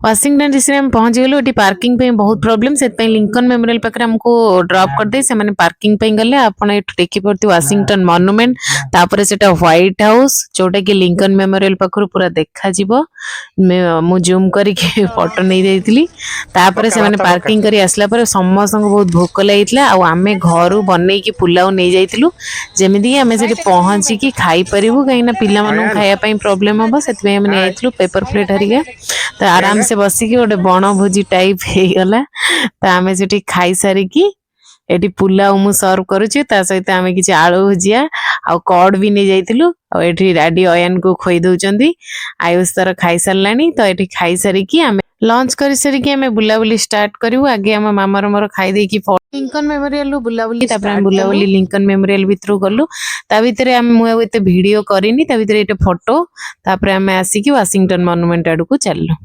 Washington DC में पहुंच गलु ये पार्किंग पे बहुत प्रॉब्लम से लिंकन मेमोरियल पाखे हमको ड्रॉप करदे से माने पार्किंग पे गले आपण एठु देखि पड़ती वाशिंगटन मॉन्यूमेंट तापर सेटा व्हाइट हाउस जोटा कि लिंकन मेमोरियल पाखरु पूरा देखा जीवो मु जूम करके फोटो नहीं देइतिली तापर से माने पार्किंग करी आसला पर समस्त को बहुत भोक लागितला आ आमे घरु बनै की पुलाव नहीं जाइतिलु जेमिति आमे सेठी पहुंची की खाई परिबु कहिना पिला मानु खाया पई प्रॉब्लम होबो सेति आमे नै आइतिलु पेपर प्लेट हरिगा तो आराम से बसिकी गोटे बण भोजी टाइप हो गला तो आम से खाई सारिकी एटी पुलाव मु सर्व करुची ता सहित आमे किछि आलू भुजिया आ कॉर्ड भी नहीं जाइतिलु आ एठी डाडी अयन को खोई दउचंदी आयुष तर खाई सारलानी तो एठी खाई सारिकी आमे लंच करी सारिकी आमे बुलाबुली स्टार्ट करिवु आगे हम मामार मोर खाई देकी लिंकन मेमोरियल बुलाबुली तापर हम बुलाबुली लिंकन मेमोरियल भितरु गलु ता भितरे हम मु एते वीडियो करिनी ता भितरे एटे फोटो तापर आमे आसी की वाशिंगटन मॉन्यूमेंट आडू को चललु।